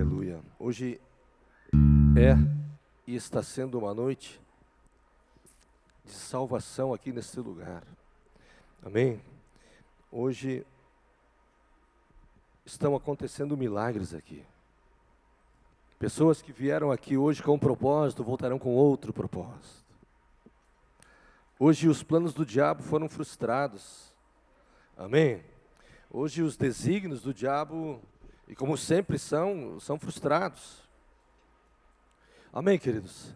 Aleluia. Hoje é e está sendo uma noite de salvação aqui nesse lugar. Amém? Hoje estão acontecendo milagres aqui. Pessoas que vieram aqui hoje com um propósito, voltarão com outro propósito. Hoje os planos do diabo foram frustrados. Amém? Hoje os desígnios do diabo, e como sempre são frustrados. Amém, queridos?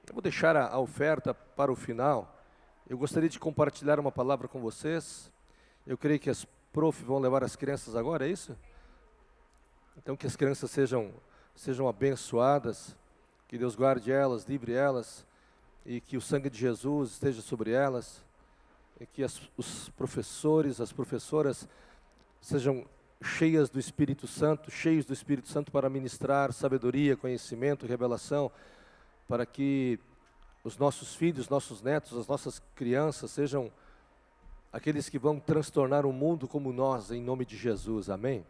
Eu vou deixar a oferta para o final. Eu gostaria de compartilhar uma palavra com vocês. Eu creio que as prof vão levar as crianças agora, é isso? Então que as crianças sejam abençoadas, que Deus guarde elas, livre elas, e que o sangue de Jesus esteja sobre elas, e que os professores, as professoras sejam cheios do Espírito Santo para ministrar sabedoria, conhecimento, revelação, para que os nossos filhos, nossos netos, as nossas crianças sejam aqueles que vão transtornar o mundo como nós, em nome de Jesus, amém?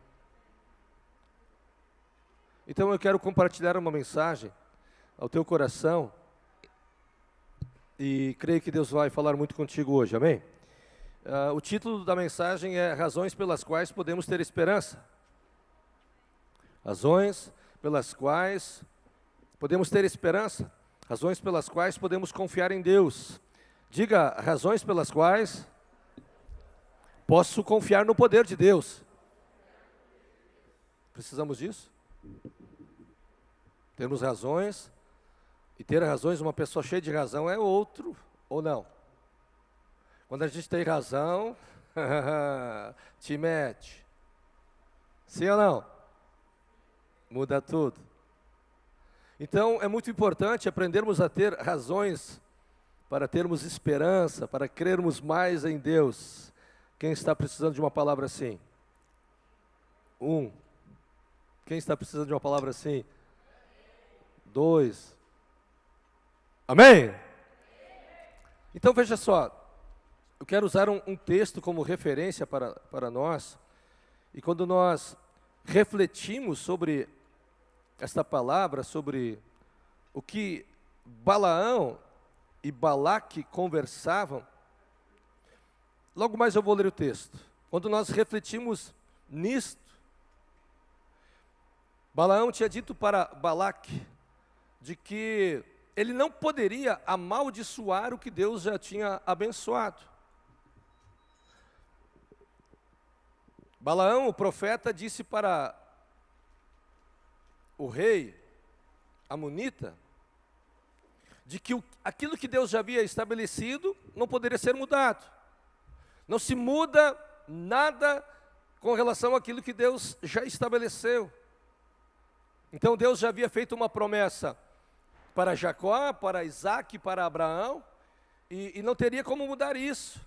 Então eu quero compartilhar uma mensagem ao teu coração, e creio que Deus vai falar muito contigo hoje, amém? O título da mensagem é Razões pelas quais podemos ter esperança. Razões pelas quais podemos ter esperança. Razões pelas quais podemos confiar em Deus. Diga, razões pelas quais posso confiar no poder de Deus. Precisamos disso? Temos razões, e ter razões, uma pessoa cheia de razão é outro, ou não? Quando a gente tem razão, te mete. Sim ou não? Muda tudo. Então, é muito importante aprendermos a ter razões para termos esperança, para crermos mais em Deus. Quem está precisando de uma palavra assim? Quem está precisando de uma palavra assim? 2. Amém? Então, veja só. Eu quero usar um texto como referência para nós, e quando nós refletimos sobre esta palavra, sobre o que Balaão e Balaque conversavam, logo mais eu vou ler o texto. Quando nós refletimos nisto, Balaão tinha dito para Balaque de que ele não poderia amaldiçoar o que Deus já tinha abençoado. Balaão, o profeta, disse para o rei amonita de que aquilo que Deus já havia estabelecido não poderia ser mudado. Não se muda nada com relação àquilo que Deus já estabeleceu. Então Deus já havia feito uma promessa para Jacó, para Isaac, para Abraão, e não teria como mudar isso,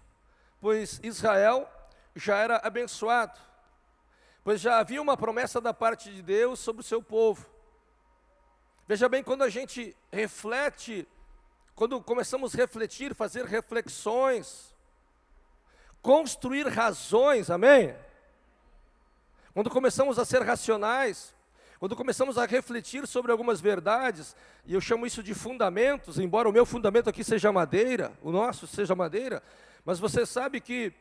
pois Israel já era abençoado, pois já havia uma promessa da parte de Deus sobre o seu povo. Veja bem, quando a gente reflete, quando começamos a refletir, fazer reflexões, construir razões, amém? Quando começamos a ser racionais, quando começamos a refletir sobre algumas verdades, e eu chamo isso de fundamentos, embora o meu fundamento aqui seja madeira, o nosso seja madeira, mas você sabe que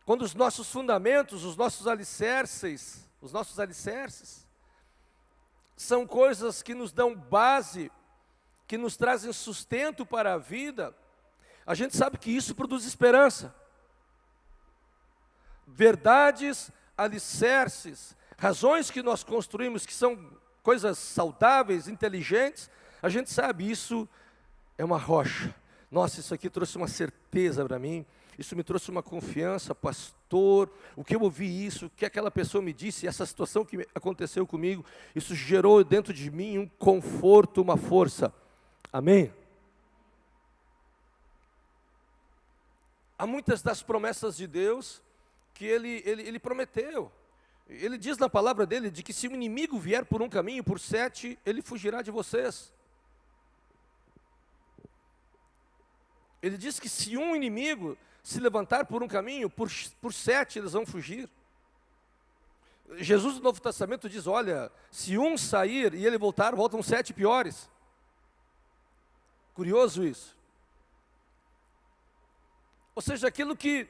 quando os nossos fundamentos, os nossos alicerces, são coisas que nos dão base, que nos trazem sustento para a vida, a gente sabe que isso produz esperança. Verdades, alicerces, razões que nós construímos, que são coisas saudáveis, inteligentes, a gente sabe, isso é uma rocha. Nossa, isso aqui trouxe uma certeza para mim, isso me trouxe uma confiança, pastor, o que eu ouvi isso, o que aquela pessoa me disse, essa situação que aconteceu comigo, isso gerou dentro de mim um conforto, uma força. Amém? Há muitas das promessas de Deus que Ele prometeu. Ele diz na palavra dele de que se o inimigo vier por um caminho, por 7, ele fugirá de vocês. Ele diz que se um inimigo se levantar por um caminho, por 7 eles vão fugir. Jesus no Novo Testamento diz, olha, se um sair e ele voltar, voltam 7 piores. Curioso isso. Ou seja, aquilo que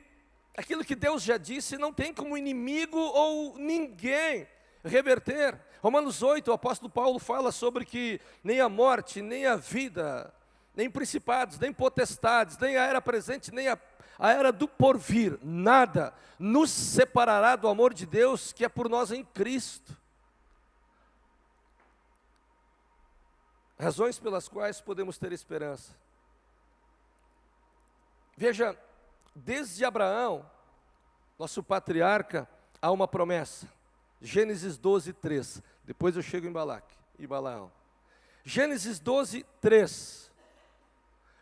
Deus já disse, não tem como inimigo ou ninguém reverter. Romanos 8, o apóstolo Paulo fala sobre que nem a morte, nem a vida, nem principados, nem potestades, nem a era presente, nem a era do porvir, nada nos separará do amor de Deus que é por nós em Cristo. Razões pelas quais podemos ter esperança. Veja, desde Abraão, nosso patriarca, há uma promessa. Gênesis 12, 3. Depois eu chego em Balaque e Balaão. Gênesis 12, 3.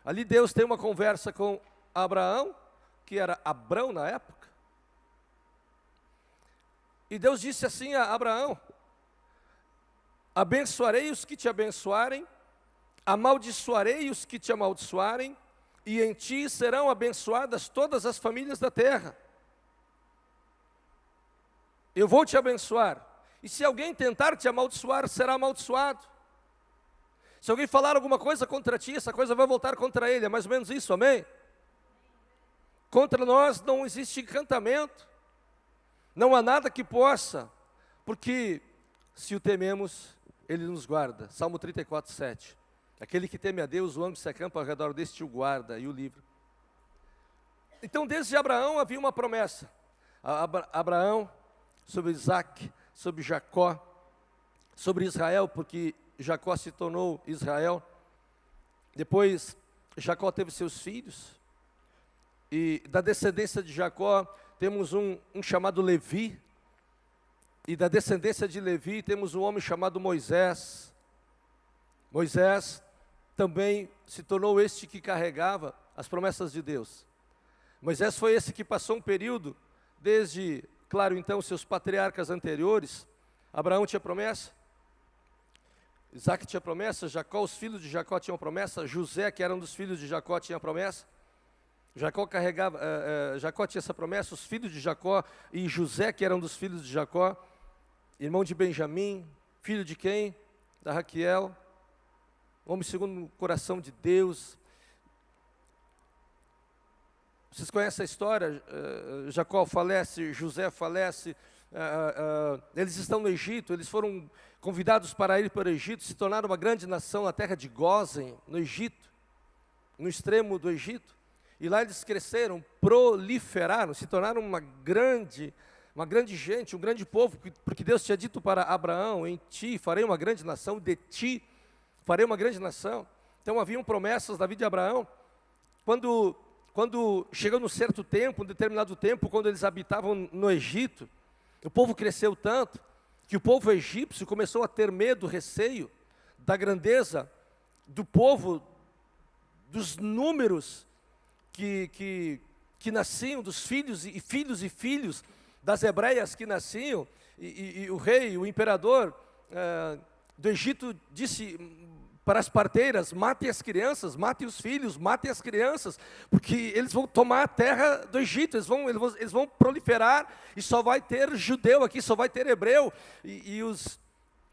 Ali Deus tem uma conversa com Abraão, que era Abrão na época. E Deus disse assim a Abraão: abençoarei os que te abençoarem, amaldiçoarei os que te amaldiçoarem, e em ti serão abençoadas todas as famílias da terra. Eu vou te abençoar, e se alguém tentar te amaldiçoar, será amaldiçoado. Se alguém falar alguma coisa contra ti, essa coisa vai voltar contra ele, é mais ou menos isso, amém? Contra nós não existe encantamento, não há nada que possa, porque se o tememos, Ele nos guarda. Salmo 34, 7. Aquele que teme a Deus, o anjo se acampa ao redor deste, o guarda e o livra. Então, desde Abraão havia uma promessa. Abraão, sobre Isaac, sobre Jacó, sobre Israel, porque Jacó se tornou Israel. Depois, Jacó teve seus filhos. E da descendência de Jacó, temos um chamado Levi. E da descendência de Levi, temos um homem chamado Moisés. Moisés também se tornou este que carregava as promessas de Deus. Moisés foi esse que passou um período, desde, claro, então, seus patriarcas anteriores. Abraão tinha promessa, Isaac tinha promessa, Jacó, os filhos de Jacó tinham promessa, José, que era um dos filhos de Jacó, tinha promessa. Jacó tinha essa promessa, os filhos de Jacó e José, que eram dos filhos de Jacó, irmão de Benjamim, filho de quem? Da Raquel, homem segundo o coração de Deus. Vocês conhecem a história? Jacó falece, José falece, eles estão no Egito, eles foram convidados para ir para o Egito, se tornaram uma grande nação na terra de Gósen, no Egito, no extremo do Egito. E lá eles cresceram, proliferaram, se tornaram uma grande gente, um grande povo, porque Deus tinha dito para Abraão: em ti farei uma grande nação, de ti farei uma grande nação. Então haviam promessas da vida de Abraão. Quando chegou num certo tempo, um determinado tempo, quando eles habitavam no Egito, o povo cresceu tanto, que o povo egípcio começou a ter medo, receio da grandeza do povo, dos números que nasciam, dos filhos e filhos das hebreias que nasciam, e o rei, o imperador do Egito disse para as parteiras: matem as crianças, matem os filhos, matem as crianças, porque eles vão tomar a terra do Egito, eles vão proliferar, e só vai ter judeu aqui, só vai ter hebreu, e os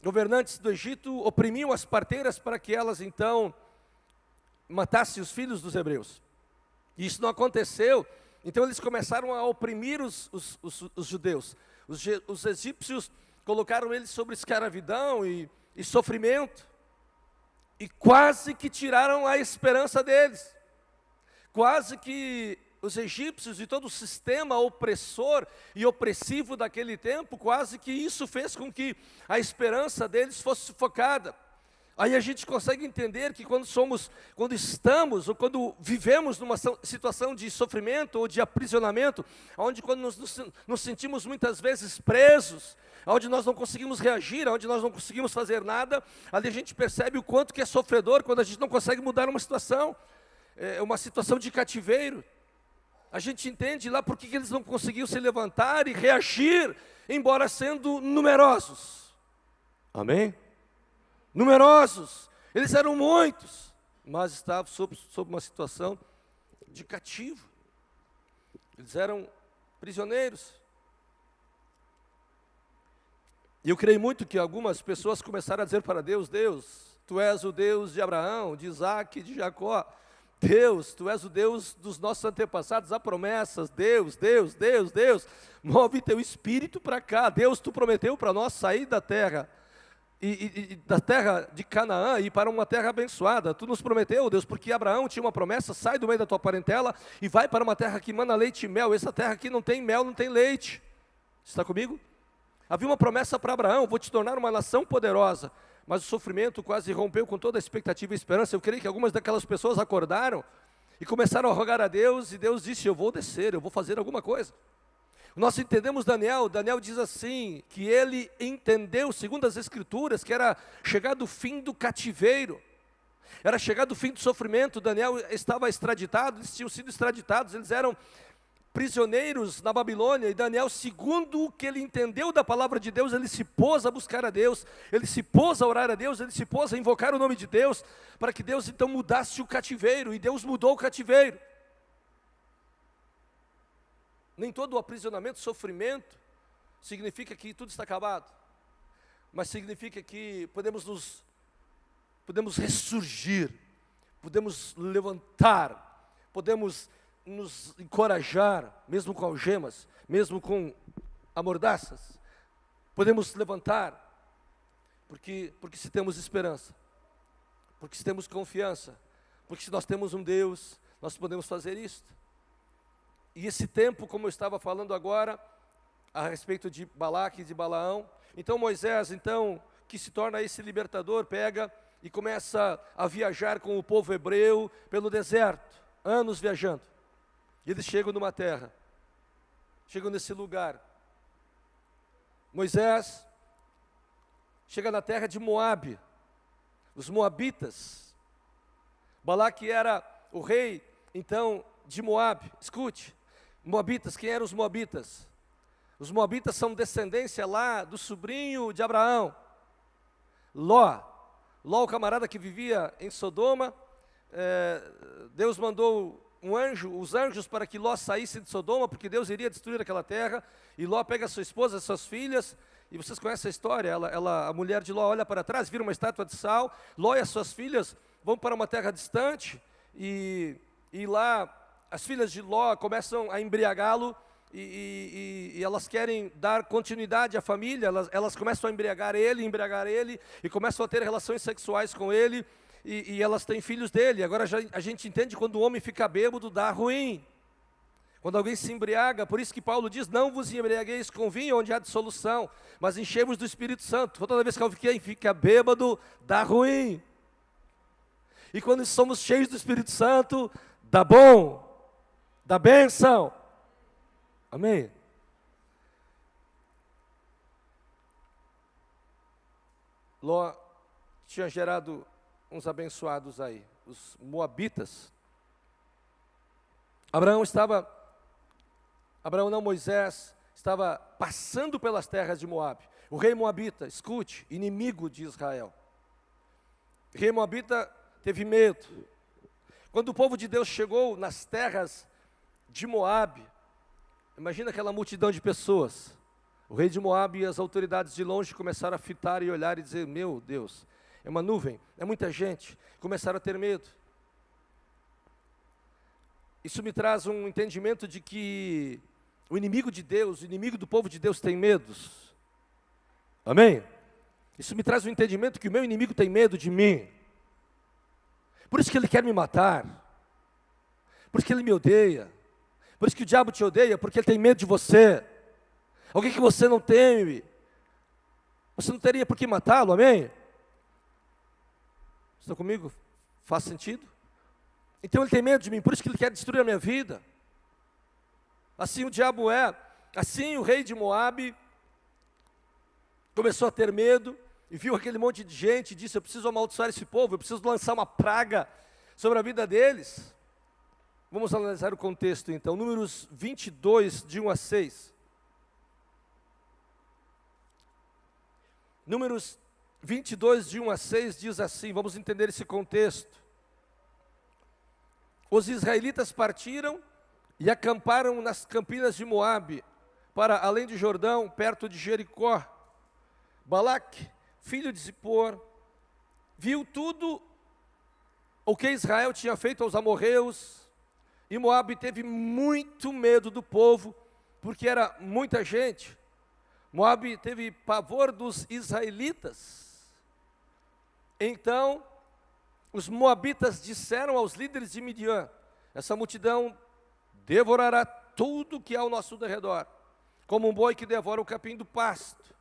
governantes do Egito oprimiam as parteiras para que elas então matassem os filhos dos hebreus. E isso não aconteceu, então eles começaram a oprimir os judeus. Os egípcios colocaram eles sobre escravidão e sofrimento, e quase que tiraram a esperança deles. Quase que os egípcios e todo o sistema opressor e opressivo daquele tempo, quase que isso fez com que a esperança deles fosse sufocada. Aí a gente consegue entender que quando estamos, ou quando vivemos numa situação de sofrimento ou de aprisionamento, onde quando nos sentimos muitas vezes presos, onde nós não conseguimos reagir, onde nós não conseguimos fazer nada, ali a gente percebe o quanto que é sofredor quando a gente não consegue mudar uma situação de cativeiro. A gente entende lá por que eles não conseguiam se levantar e reagir, embora sendo numerosos. Amém? Numerosos, eles eram muitos, mas estavam sob uma situação de cativo. Eles eram prisioneiros. E eu creio muito que algumas pessoas começaram a dizer para Deus: Deus, Tu és o Deus de Abraão, de Isaac, de Jacó. Deus, Tu és o Deus dos nossos antepassados, há promessas. Deus, Deus, Deus, Deus, move Teu Espírito para cá. Deus, Tu prometeu para nós sair da terra, da terra de Canaã, e para uma terra abençoada. Tu nos prometeu, Deus, porque Abraão tinha uma promessa: sai do meio da tua parentela e vai para uma terra que mana leite e mel. Essa terra aqui não tem mel, não tem leite. Está comigo? Havia uma promessa para Abraão: vou te tornar uma nação poderosa. Mas o sofrimento quase rompeu com toda a expectativa e esperança. Eu creio que algumas daquelas pessoas acordaram e começaram a rogar a Deus, e Deus disse: eu vou descer, eu vou fazer alguma coisa. Nós entendemos Daniel diz assim, que ele entendeu, segundo as Escrituras, que era chegado o fim do cativeiro, era chegado o fim do sofrimento. Daniel estava extraditado, eles tinham sido extraditados, eles eram prisioneiros na Babilônia, e Daniel, segundo o que ele entendeu da palavra de Deus, ele se pôs a buscar a Deus, ele se pôs a orar a Deus, ele se pôs a invocar o nome de Deus, para que Deus então mudasse o cativeiro, e Deus mudou o cativeiro. Nem todo o aprisionamento, sofrimento, significa que tudo está acabado, mas significa que podemos ressurgir, podemos levantar, podemos nos encorajar, mesmo com algemas, mesmo com amordaças, podemos levantar, porque se temos esperança, porque se temos confiança, porque se nós temos um Deus, nós podemos fazer isto. E esse tempo, como eu estava falando agora, a respeito de Balaque e de Balaão, então Moisés, então, que se torna esse libertador, pega e começa a viajar com o povo hebreu pelo deserto, anos viajando. E eles chegam numa terra, chegam nesse lugar. Moisés chega na terra de Moabe, os moabitas. Balaque era o rei, então, de Moabe. Escute, moabitas, quem eram os moabitas? Os moabitas são descendência lá do sobrinho de Abraão, Ló. Ló, o camarada que vivia em Sodoma, Deus mandou os anjos para que Ló saísse de Sodoma, porque Deus iria destruir aquela terra, e Ló pega a sua esposa, as suas filhas, e vocês conhecem a história, a mulher de Ló olha para trás, vira uma estátua de sal. Ló e as suas filhas vão para uma terra distante, e lá as filhas de Ló começam a embriagá-lo, e elas querem dar continuidade à família, elas começam a embriagar ele, e começam a ter relações sexuais com ele, e elas têm filhos dele. Agora a gente entende quando o homem fica bêbado, dá ruim. Quando alguém se embriaga, por isso que Paulo diz: não vos embriagueis com vinho onde há dissolução, mas enchei-vos do Espírito Santo. Toda vez que alguém fica bêbado, dá ruim. E quando somos cheios do Espírito Santo, dá bom, dá bênção. Amém? Ló tinha gerado uns abençoados aí, os moabitas. Moisés estava passando pelas terras de Moabe. O rei moabita, escute, inimigo de Israel. O rei moabita teve medo. Quando o povo de Deus chegou nas terras de Moabe, imagina aquela multidão de pessoas. O rei de Moabe e as autoridades de longe começaram a fitar e olhar e dizer: meu Deus, é uma nuvem, é muita gente. Começaram a ter medo. Isso me traz um entendimento de que o inimigo de Deus, o inimigo do povo de Deus tem medos. Amém? Isso me traz um entendimento que o meu inimigo tem medo de mim. Por isso que ele quer me matar. Por isso que ele me odeia. Por isso que o diabo te odeia, porque ele tem medo de você. Alguém que você não teme, você não teria por que matá-lo, amém? Estão comigo? Faz sentido? Então ele tem medo de mim, por isso que ele quer destruir a minha vida. Assim o diabo é. Assim o rei de Moabe começou a ter medo, e viu aquele monte de gente, e disse: eu preciso amaldiçoar esse povo, eu preciso lançar uma praga sobre a vida deles. Vamos analisar o contexto então. Números 22, de 1 a 6. Números 22, de 1 a 6 diz assim, vamos entender esse contexto. Os israelitas partiram e acamparam nas campinas de Moabe, para além de Jordão, perto de Jericó. Balaque, filho de Zippor, viu tudo o que Israel tinha feito aos amorreus, e Moabe teve muito medo do povo, porque era muita gente. Moabe teve pavor dos israelitas. Então, os moabitas disseram aos líderes de Midian: essa multidão devorará tudo que há ao nosso derredor, como um boi que devora o capim do pasto.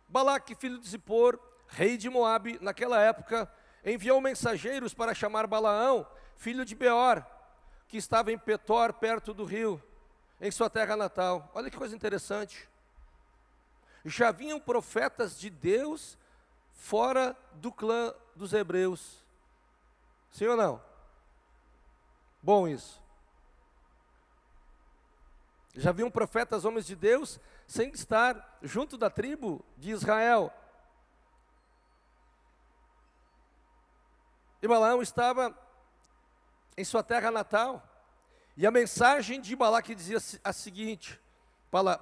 Balaque, filho de Zippor, rei de Moabe, naquela época, enviou mensageiros para chamar Balaão, filho de Beor, que estava em Petor, perto do rio, em sua terra natal. Olha que coisa interessante. Já vinham profetas de Deus fora do clã dos hebreus. Sim ou não? Bom isso. Já vinham profetas, homens de Deus, sem estar junto da tribo de Israel. E Balaão estava em sua terra natal. E a mensagem de Balaque dizia a seguinte,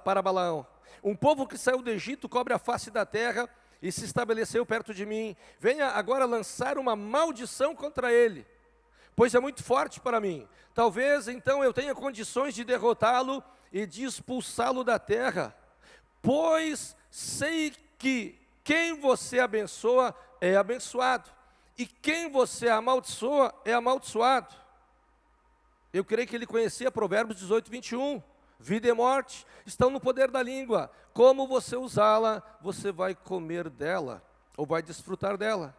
para Balaão: um povo que saiu do Egito cobre a face da terra e se estabeleceu perto de mim. Venha agora lançar uma maldição contra ele, pois é muito forte para mim. Talvez então eu tenha condições de derrotá-lo e de expulsá-lo da terra, pois sei que quem você abençoa é abençoado, e quem você amaldiçoa é amaldiçoado. Eu creio que ele conhecia Provérbios 18, 21. Vida e morte estão no poder da língua. Como você usá-la, você vai comer dela, ou vai desfrutar dela.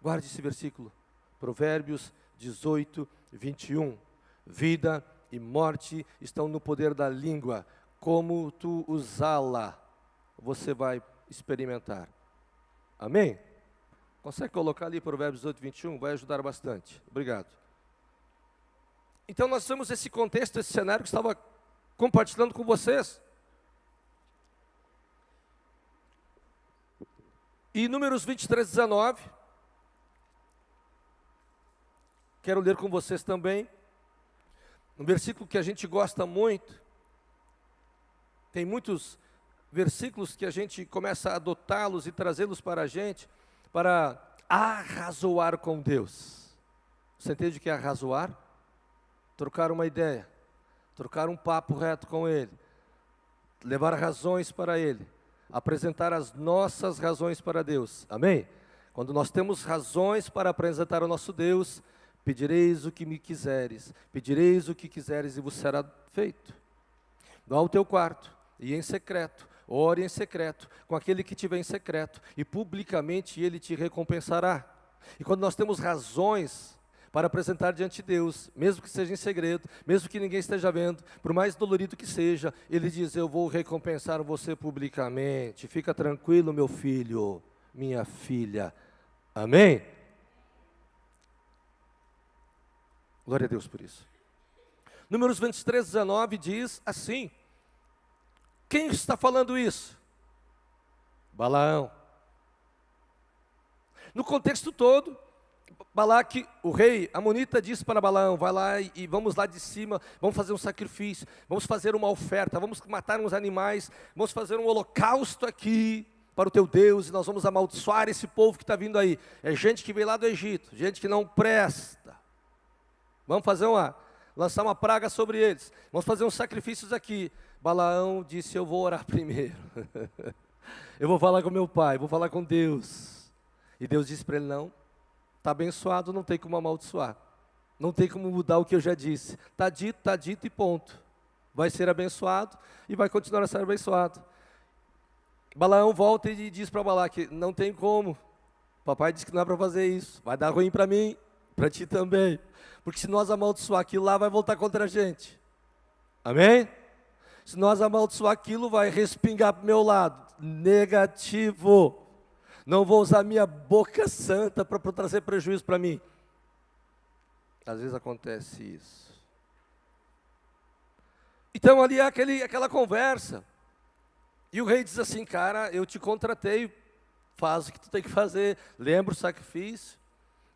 Guarde esse versículo. Provérbios 18, 21. Vida e morte estão no poder da língua. Como tu usá-la, você vai experimentar. Amém? Consegue colocar ali Provérbios 18, 21? Vai ajudar bastante. Obrigado. Então nós temos esse contexto, esse cenário que estava compartilhando com vocês. E Números 23, 19. Quero ler com vocês também. Um versículo que a gente gosta muito. Tem muitos versículos que a gente começa a adotá-los e trazê-los para a gente, para arrazoar com Deus. Você entende o que é arrazoar? Trocar uma ideia, trocar um papo reto com Ele, levar razões para Ele, apresentar as nossas razões para Deus. Amém? Quando nós temos razões para apresentar ao nosso Deus, pedireis o que me quiseres, pedireis o que quiseres e vos será feito. Vá ao teu quarto e em secreto, ore em secreto, com aquele que tiver em secreto, e publicamente Ele te recompensará. E quando nós temos razões para apresentar diante de Deus, mesmo que seja em segredo, mesmo que ninguém esteja vendo, por mais dolorido que seja, Ele diz: eu vou recompensar você publicamente. Fica tranquilo, meu filho, minha filha. Amém? Glória a Deus por isso. Números 23, 19 diz assim: quem está falando isso? Balaão. No contexto todo, Balaque, o rei amonita, disse para Balaão: vai lá e vamos lá de cima, vamos fazer um sacrifício, vamos fazer uma oferta, vamos matar uns animais, vamos fazer um holocausto aqui para o teu Deus, e nós vamos amaldiçoar esse povo que está vindo aí. É gente que veio lá do Egito, gente que não presta. Vamos fazer lançar uma praga sobre eles, vamos fazer uns sacrifícios aqui. Balaão disse: eu vou orar primeiro. Eu vou falar com meu pai, vou falar com Deus. E Deus disse para ele: não. Está abençoado, não tem como amaldiçoar. Não tem como mudar o que eu já disse. Está dito e ponto. Vai ser abençoado e vai continuar a ser abençoado. Balaão volta e diz para Balaque: não tem como. Papai disse que não é para fazer isso. Vai dar ruim para mim, para ti também. Porque se nós amaldiçoar aquilo lá, vai voltar contra a gente. Amém? Se nós amaldiçoar aquilo, vai respingar para o meu lado. Negativo. Não vou usar minha boca santa para trazer prejuízo para mim. Às vezes acontece isso. Então ali é aquela conversa. E o rei diz assim: cara, eu te contratei, faz o que tu tem que fazer, lembra o sacrifício,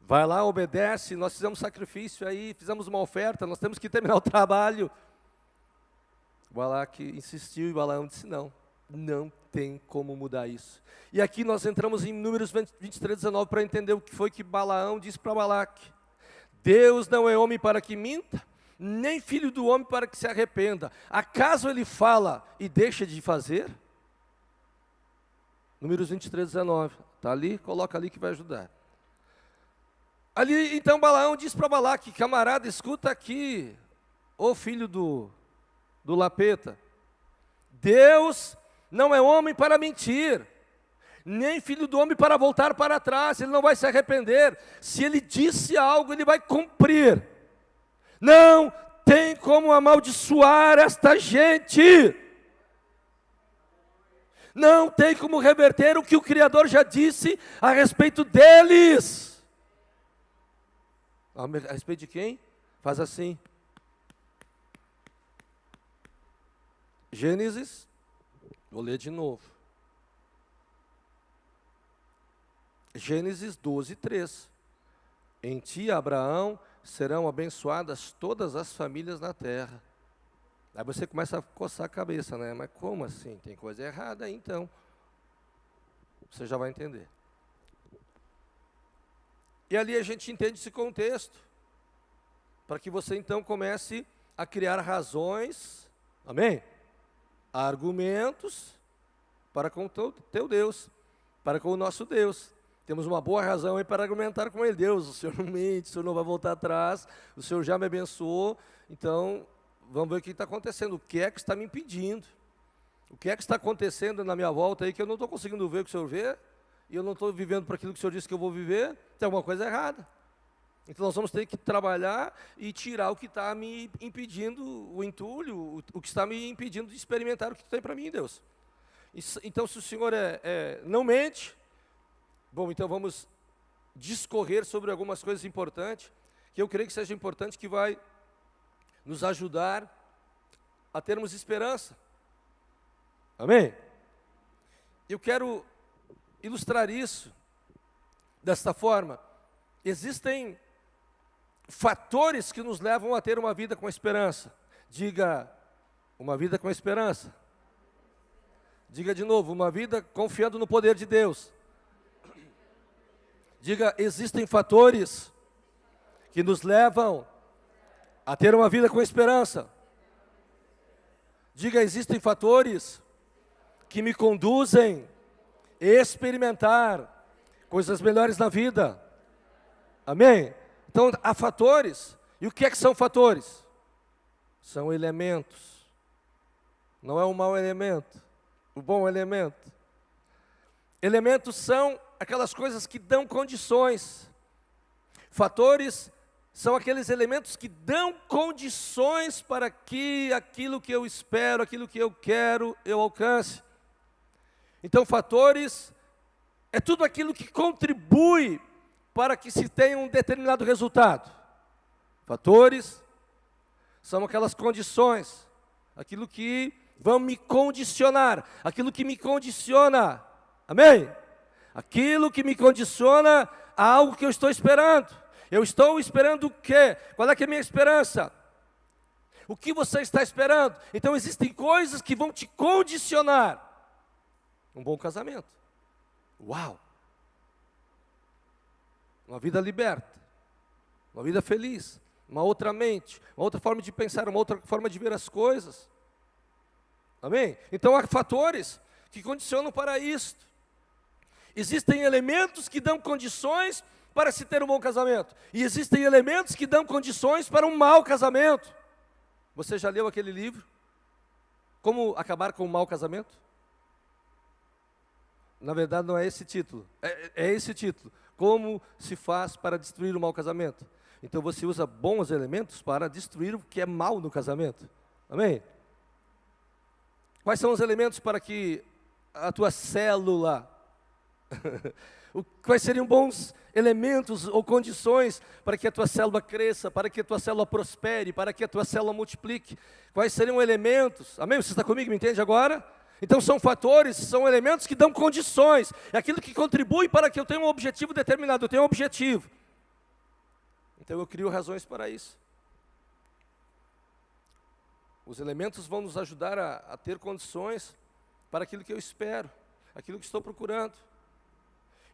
vai lá, obedece, nós fizemos sacrifício aí, fizemos uma oferta, nós temos que terminar o trabalho. Balaque insistiu e Balaão disse: não tem como mudar isso. E aqui nós entramos em Números 23, 19 para entender o que foi que Balaão disse para Balaque. Deus não é homem para que minta, nem filho do homem para que se arrependa. Acaso ele fala e deixa de fazer? Números 23, 19. Está ali? Coloca ali que vai ajudar. Ali, então, Balaão diz para Balaque: camarada, escuta aqui, ô filho do lapeta. Deus não é homem para mentir, nem filho do homem para voltar para trás. Ele não vai se arrepender. Se ele disse algo, ele vai cumprir. Não tem como amaldiçoar esta gente. Não tem como reverter o que o Criador já disse a respeito deles. A respeito de quem? Faz assim. Gênesis, vou ler de novo. Gênesis 12, 3. Em ti, Abraão, serão abençoadas todas as famílias na terra. Aí você começa a coçar a cabeça, né? Mas como assim? Tem coisa errada aí, então. Você já vai entender. E ali a gente entende esse contexto, para que você então comece a criar razões, amém? Argumentos para com o teu Deus, para com o nosso Deus. Temos uma boa razão aí para argumentar com Ele. Deus, o Senhor não mente, o Senhor não vai voltar atrás, o Senhor já me abençoou, então vamos ver o que está acontecendo, o que é que está me impedindo, o que é que está acontecendo na minha volta aí que eu não estou conseguindo ver o que o Senhor vê, e eu não estou vivendo para aquilo que o Senhor disse que eu vou viver, tem alguma coisa errada. Então nós vamos ter que trabalhar e tirar o que está me impedindo, o entulho, o que está me impedindo de experimentar o que tu tem para mim, Deus. Então se o Senhor não mente, bom, então vamos discorrer sobre algumas coisas importantes, que eu creio que seja importante, que vai nos ajudar a termos esperança. Amém? Eu quero ilustrar isso desta forma. Existem fatores que nos levam a ter uma vida com esperança. Diga, uma vida com esperança. Diga de novo, uma vida confiando no poder de Deus. Diga, existem fatores que nos levam a ter uma vida com esperança. Diga, existem fatores que me conduzem a experimentar coisas melhores na vida. Amém? Então, há fatores. E o que é que são fatores? São elementos. Não é um mau elemento, o bom elemento. Elementos são aquelas coisas que dão condições. Fatores são aqueles elementos que dão condições para que aquilo que eu espero, aquilo que eu quero, eu alcance. Então, fatores é tudo aquilo que contribui para que se tenha um determinado resultado. Fatores são aquelas condições, aquilo que vão me condicionar, aquilo que me condiciona, amém? Aquilo que me condiciona a algo que eu estou esperando. Eu estou esperando o quê? Qual é que é a minha esperança? O que você está esperando? Então existem coisas que vão te condicionar. Um bom casamento. Uau! Uma vida liberta, uma vida feliz, uma outra mente, uma outra forma de pensar, uma outra forma de ver as coisas. Amém? Então há fatores que condicionam para isto. Existem elementos que dão condições para se ter um bom casamento. E existem elementos que dão condições para um mau casamento. Você já leu aquele livro? Como acabar com um mau casamento? Na verdade não é esse título, é esse título. Como se faz para destruir o mau casamento? Então você usa bons elementos para destruir o que é mal no casamento. Amém? Quais são os elementos para que a tua célula, quais seriam bons elementos ou condições para que a tua célula cresça, para que a tua célula prospere, para que a tua célula multiplique? Quais seriam elementos? Amém? Você está comigo, me entende agora? Então são fatores, são elementos que dão condições. É aquilo que contribui para que eu tenha um objetivo determinado. Eu tenho um objetivo. Então eu crio razões para isso. Os elementos vão nos ajudar a ter condições para aquilo que eu espero, aquilo que estou procurando.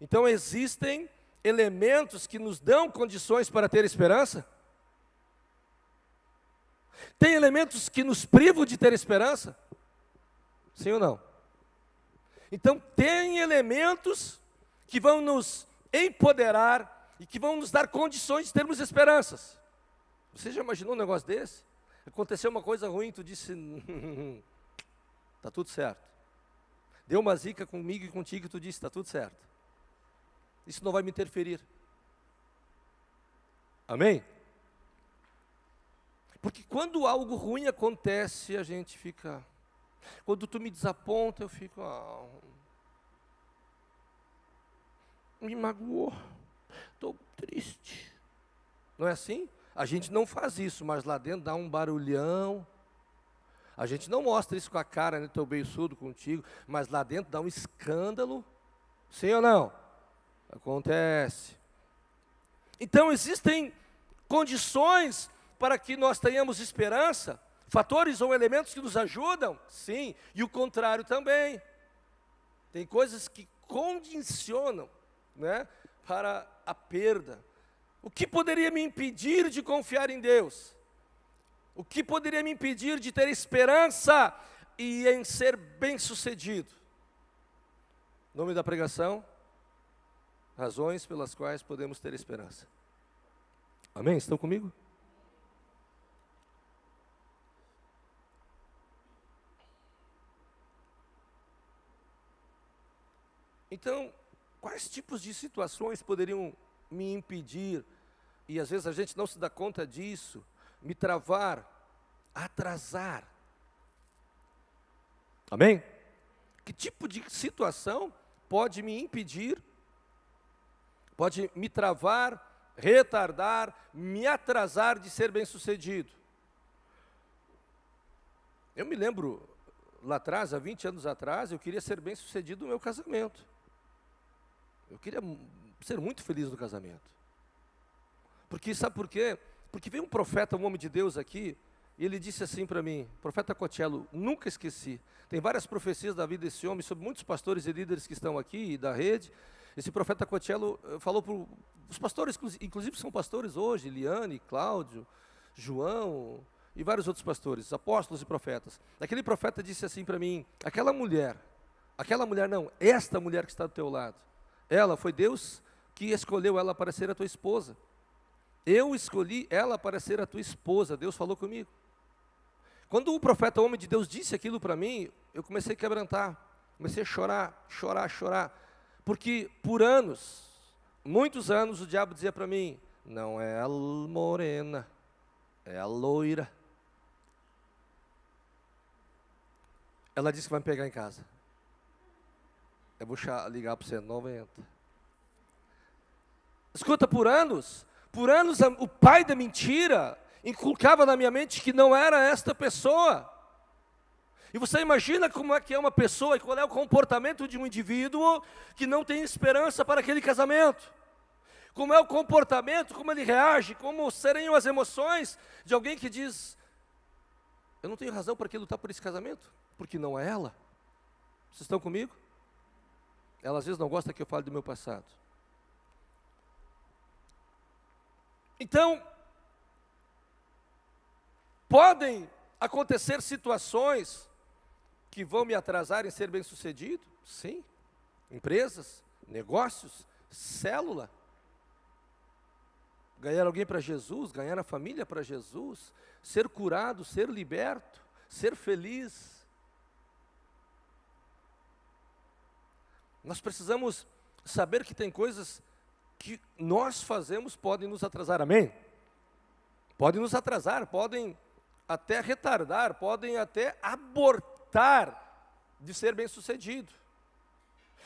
Então existem elementos que nos dão condições para ter esperança? Tem elementos que nos privam de ter esperança? Sim ou não? Então tem elementos que vão nos empoderar e que vão nos dar condições de termos esperanças. Você já imaginou um negócio desse? Aconteceu uma coisa ruim, tu disse, está tudo certo. Deu uma zica comigo e contigo, tu disse, está tudo certo. Isso não vai me interferir. Amém? Porque quando algo ruim acontece, a gente fica... Quando tu me desaponta, eu fico... me magoou, estou triste. Não é assim? A gente não faz isso, mas lá dentro dá um barulhão. A gente não mostra isso com a cara, né? Estou beiçudo contigo, mas lá dentro dá um escândalo. Sim ou não? Acontece. Então existem condições para que nós tenhamos esperança, fatores ou elementos que nos ajudam, sim, e o contrário também. Tem coisas que condicionam, né, para a perda. O que poderia me impedir de confiar em Deus? O que poderia me impedir de ter esperança e em ser bem-sucedido? Nome da pregação: razões pelas quais podemos ter esperança. Amém? Estão comigo? Então, quais tipos de situações poderiam me impedir, e às vezes a gente não se dá conta disso, me travar, atrasar? Amém? Que tipo de situação pode me impedir, pode me travar, retardar, me atrasar de ser bem-sucedido? Eu me lembro, lá atrás, há 20 anos atrás, eu queria ser bem-sucedido no meu casamento. Eu queria ser muito feliz no casamento. Porque, sabe por quê? Porque veio um profeta, um homem de Deus aqui, e ele disse assim para mim, profeta Cotiello, nunca esqueci. Tem várias profecias da vida desse homem, sobre muitos pastores e líderes que estão aqui, e da rede. Esse profeta Cotiello falou para os pastores, inclusive são pastores hoje, Eliane, Cláudio, João, e vários outros pastores, apóstolos e profetas. Aquele profeta disse assim para mim, esta mulher que está do teu lado, ela, foi Deus que escolheu ela para ser a tua esposa. Eu escolhi ela para ser a tua esposa. Deus falou comigo. Quando o profeta, o homem de Deus, disse aquilo para mim, eu comecei a quebrantar. Comecei a chorar. Porque por anos, muitos anos, o diabo dizia para mim, não é a morena, é a loira. Ela disse que vai me pegar em casa. Eu vou ligar para você, 90. Escuta, por anos, o pai da mentira inculcava na minha mente que não era esta pessoa. E você imagina como é que é uma pessoa e qual é o comportamento de um indivíduo que não tem esperança para aquele casamento. Como é o comportamento, como ele reage, como seriam as emoções de alguém que diz, eu não tenho razão para que lutar por esse casamento, porque não é ela. Vocês estão comigo? Ela às vezes não gosta que eu fale do meu passado. Então, podem acontecer situações que vão me atrasar em ser bem-sucedido? Sim. Empresas, negócios, célula. Ganhar alguém para Jesus, ganhar a família para Jesus, ser curado, ser liberto, ser feliz. Nós precisamos saber que tem coisas que nós fazemos podem nos atrasar, amém? Podem nos atrasar, podem até retardar, podem até abortar de ser bem-sucedido.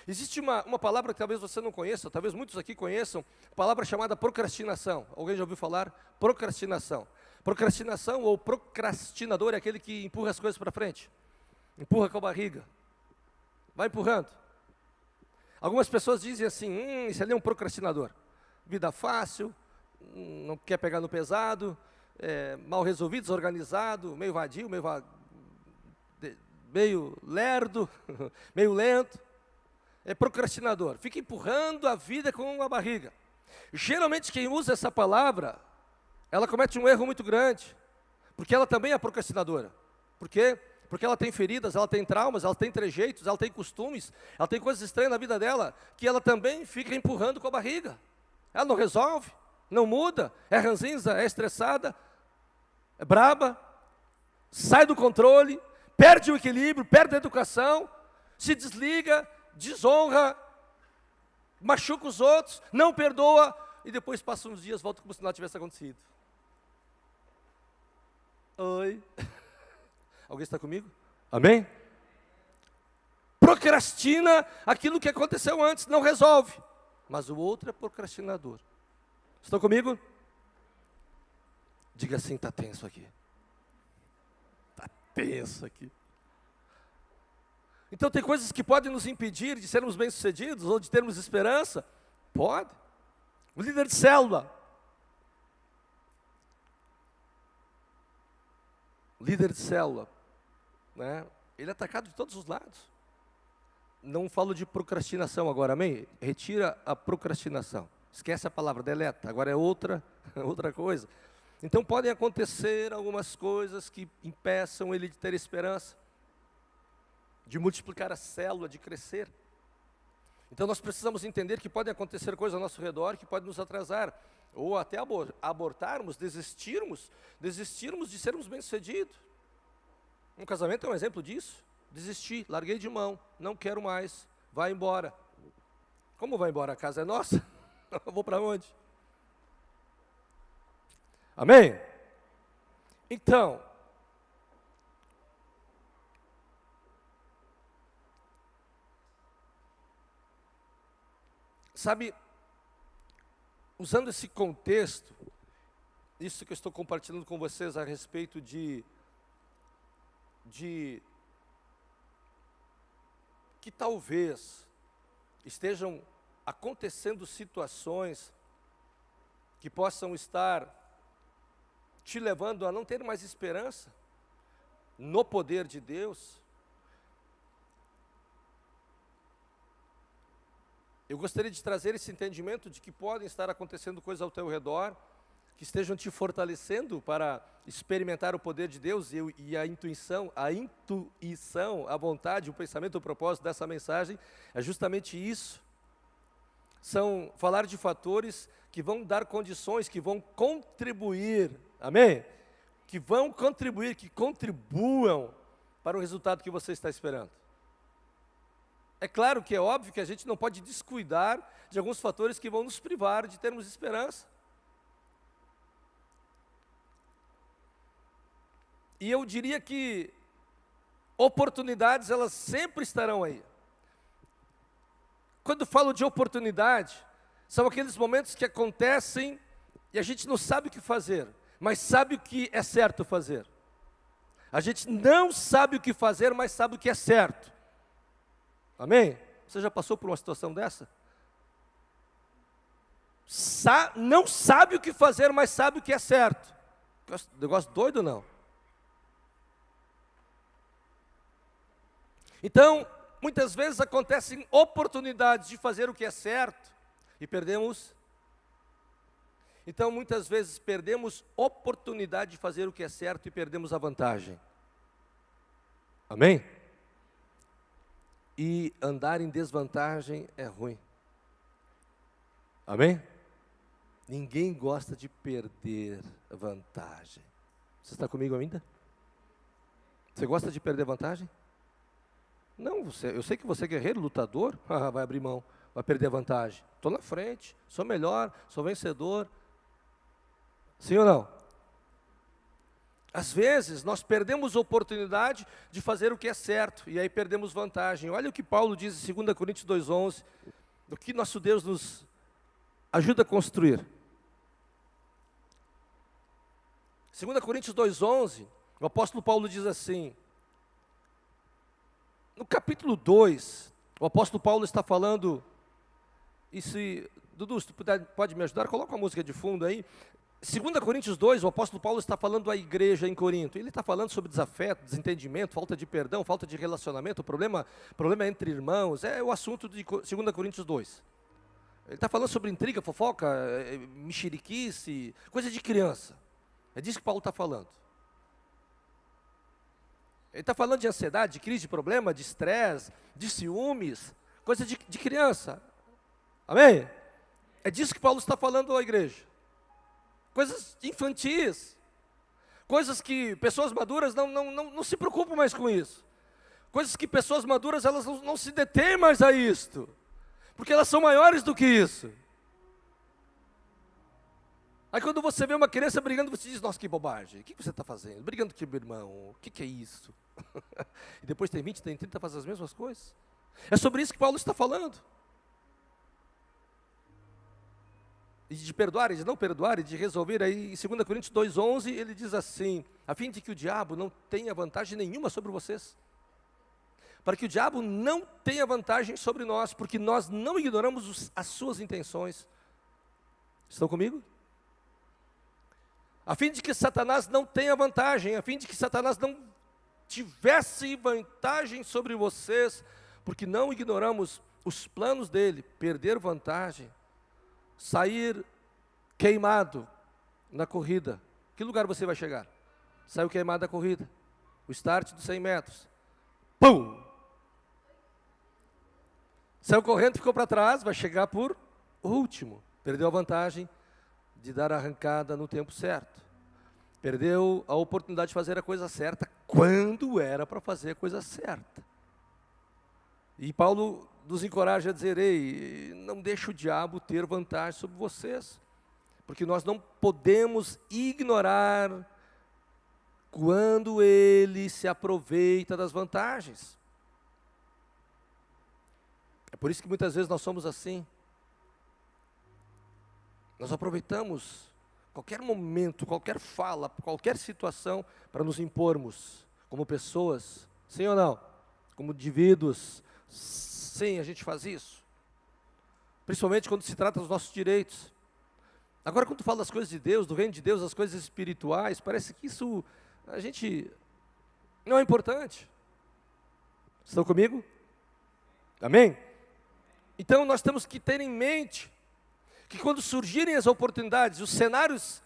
Existe uma palavra que talvez você não conheça, talvez muitos aqui conheçam, palavra chamada procrastinação. Alguém já ouviu falar? Procrastinação. Procrastinação ou procrastinador é aquele que empurra as coisas para frente. Empurra com a barriga. Vai empurrando. Algumas pessoas dizem assim, esse ali é um procrastinador. Vida fácil, não quer pegar no pesado, mal resolvido, desorganizado, meio vadio, meio lerdo, meio lento, é procrastinador. Fica empurrando a vida com a barriga. Geralmente quem usa essa palavra, ela comete um erro muito grande, porque ela também é procrastinadora. Por quê? Porque ela tem feridas, ela tem traumas, ela tem trejeitos, ela tem costumes, ela tem coisas estranhas na vida dela, que ela também fica empurrando com a barriga. Ela não resolve, não muda, é ranzinza, é estressada, é braba, sai do controle, perde o equilíbrio, perde a educação, se desliga, desonra, machuca os outros, não perdoa, e depois passa uns dias, volta como se nada tivesse acontecido. Oi. Alguém está comigo? Amém? Procrastina aquilo que aconteceu antes, não resolve. Mas o outro é procrastinador. Estão comigo? Diga assim, está tenso aqui. Está tenso aqui. Então tem coisas que podem nos impedir de sermos bem-sucedidos ou de termos esperança? Pode. O líder de célula. O líder de célula, né? Ele é atacado de todos os lados. Não falo de procrastinação agora, amém? Retira a procrastinação. Esquece a palavra, deleta. Agora é outra coisa. Então podem acontecer algumas coisas que impeçam ele de ter esperança, de multiplicar a célula, de crescer. Então nós precisamos entender que podem acontecer coisas ao nosso redor que podem nos atrasar, ou até abortarmos, desistirmos de sermos bem-sucedidos. Um casamento é um exemplo disso. Desisti, larguei de mão, não quero mais, vai embora. Como vai embora? A casa é nossa? Eu vou para onde? Amém? Então, sabe, usando esse contexto, isso que eu estou compartilhando com vocês a respeito de que talvez estejam acontecendo situações que possam estar te levando a não ter mais esperança no poder de Deus. Eu gostaria de trazer esse entendimento de que podem estar acontecendo coisas ao teu redor, que estejam te fortalecendo para experimentar o poder de Deus e a intuição, a vontade, o pensamento, o propósito dessa mensagem é justamente isso. São falar de fatores que vão dar condições, que vão contribuir, amém? Que vão contribuir, que contribuam para o resultado que você está esperando. É claro que é óbvio que a gente não pode descuidar de alguns fatores que vão nos privar de termos esperança. E eu diria que oportunidades, elas sempre estarão aí. Quando falo de oportunidade, são aqueles momentos que acontecem e a gente não sabe o que fazer, mas sabe o que é certo fazer. A gente não sabe o que fazer, mas sabe o que é certo. Amém? Você já passou por uma situação dessa? Não sabe o que fazer, mas sabe o que é certo. Negócio doido ou não? Então, muitas vezes acontecem oportunidades de fazer o que é certo e perdemos. Então, muitas vezes perdemos oportunidade de fazer o que é certo e perdemos a vantagem. Amém? E andar em desvantagem é ruim. Amém? Ninguém gosta de perder vantagem. Você está comigo ainda? Você gosta de perder vantagem? Não, eu sei que você é guerreiro, lutador, vai abrir mão, vai perder a vantagem. Estou na frente, sou melhor, sou vencedor. Sim ou não? Às vezes, nós perdemos a oportunidade de fazer o que é certo, e aí perdemos vantagem. Olha o que Paulo diz em 2 Coríntios 2,11, do que nosso Deus nos ajuda a construir. 2 Coríntios 2,11, o apóstolo Paulo diz assim, no capítulo 2, o apóstolo Paulo está falando, e se, Dudu, se tu pode me ajudar, coloca a música de fundo aí, 2 Coríntios 2, o apóstolo Paulo está falando à igreja em Corinto. Ele está falando sobre desafeto, desentendimento, falta de perdão, falta de relacionamento, problema entre irmãos. É o assunto de 2 Coríntios 2. Ele está falando sobre intriga, fofoca, mexeriquice, coisa de criança. É disso que Paulo está falando. Ele está falando de ansiedade, de crise, de problema, de estresse, de ciúmes, coisa de criança. Amém? É disso que Paulo está falando à igreja. Coisas infantis, coisas que pessoas maduras não se preocupam mais com isso. Coisas que pessoas maduras elas não se detêm mais a isto, porque elas são maiores do que isso. Aí quando você vê uma criança brigando, você diz, nossa, que bobagem, o que você está fazendo? Brigando com o meu irmão, o que é isso? E depois tem 20, tem 30, faz as mesmas coisas. É sobre isso que Paulo está falando. E de perdoar, e de não perdoar, e de resolver. Aí em 2 Coríntios 2,11, ele diz assim, a fim de que o diabo não tenha vantagem nenhuma sobre vocês. Para que o diabo não tenha vantagem sobre nós, porque nós não ignoramos as suas intenções. Estão comigo? A fim de que Satanás não tenha vantagem, a fim de que Satanás não tivesse vantagem sobre vocês, porque não ignoramos os planos dele, perder vantagem, sair queimado na corrida. Que lugar você vai chegar? Saiu queimado da corrida. O start dos 100 metros. Pum! Saiu correndo, ficou para trás, vai chegar por último. Perdeu a vantagem de dar a arrancada no tempo certo. Perdeu a oportunidade de fazer a coisa certa quando era para fazer a coisa certa. E Paulo nos encoraja a dizer, ei, não deixe o diabo ter vantagem sobre vocês, porque nós não podemos ignorar quando ele se aproveita das vantagens. É por isso que muitas vezes nós somos assim. Nós aproveitamos qualquer momento, qualquer fala, qualquer situação para nos impormos como pessoas, sim ou não? Como indivíduos. Sim, a gente faz isso. Principalmente quando se trata dos nossos direitos. Agora, quando fala das coisas de Deus, do reino de Deus, das coisas espirituais, parece que isso, a gente, não é importante. Estão comigo? Amém? Então, nós temos que ter em mente que quando surgirem as oportunidades, os cenários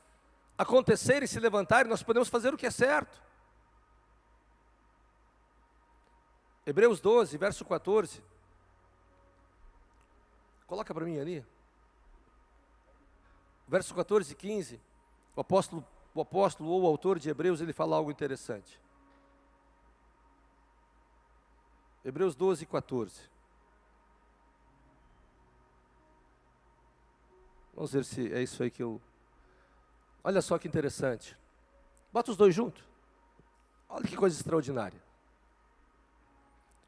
acontecerem, se levantarem, nós podemos fazer o que é certo. Hebreus 12, verso 14. Coloca para mim ali. Verso 14 e 15. O apóstolo ou o autor de Hebreus, ele fala algo interessante. Hebreus 12, 14. Vamos ver se é isso aí que eu... Olha só que interessante. Bota os dois juntos. Olha que coisa extraordinária.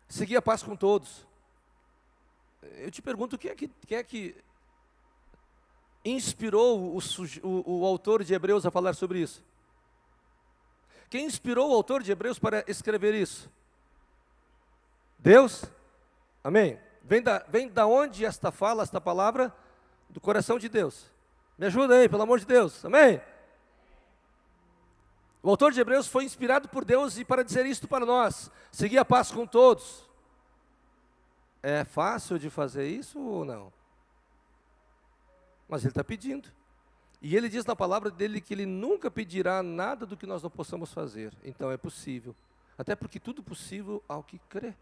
Seguir a paz com todos. Eu te pergunto, quem é que inspirou o autor de Hebreus a falar sobre isso? Quem inspirou o autor de Hebreus para escrever isso? Deus? Amém? Vem da onde esta palavra? Do coração de Deus. Me ajuda aí, pelo amor de Deus. Amém? O autor de Hebreus foi inspirado por Deus e para dizer isto para nós. Seguir a paz com todos. É fácil de fazer isso ou não? Mas ele está pedindo. E ele diz na palavra dele que ele nunca pedirá nada do que nós não possamos fazer. Então é possível. Até porque tudo possível ao que crê.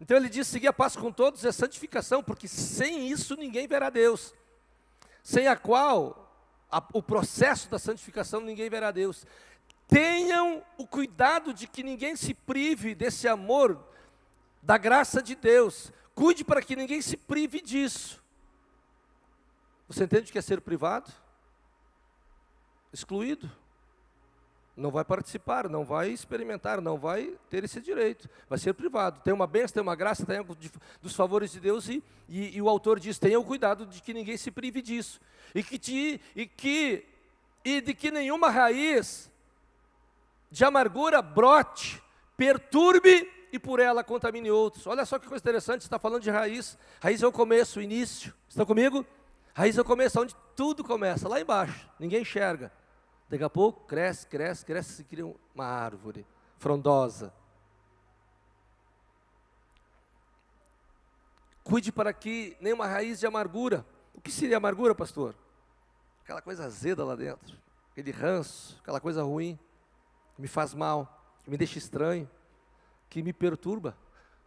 Então ele diz, seguir a paz com todos é santificação, porque sem isso ninguém verá Deus. Sem a qual, o processo da santificação, ninguém verá Deus. Tenham o cuidado de que ninguém se prive desse amor, da graça de Deus. Cuide para que ninguém se prive disso. Você entende o que é ser privado? Excluído. Não vai participar, não vai experimentar, não vai ter esse direito. Vai ser privado. Tem uma bênção, tem uma graça, tem algo dos favores de Deus e o autor diz, tenha o cuidado de que ninguém se prive disso. E de que nenhuma raiz de amargura brote, perturbe e por ela contamine outros. Olha só que coisa interessante, está falando de raiz. Raiz é o começo, o início. Estão comigo? Raiz é o começo, onde tudo começa, lá embaixo, ninguém enxerga. Daqui a pouco cresce, cresce, cresce, se cria uma árvore frondosa. Cuide para que nenhuma raiz de amargura. O que seria amargura, pastor? Aquela coisa azeda lá dentro, aquele ranço, aquela coisa ruim, que me faz mal, que me deixa estranho, que me perturba.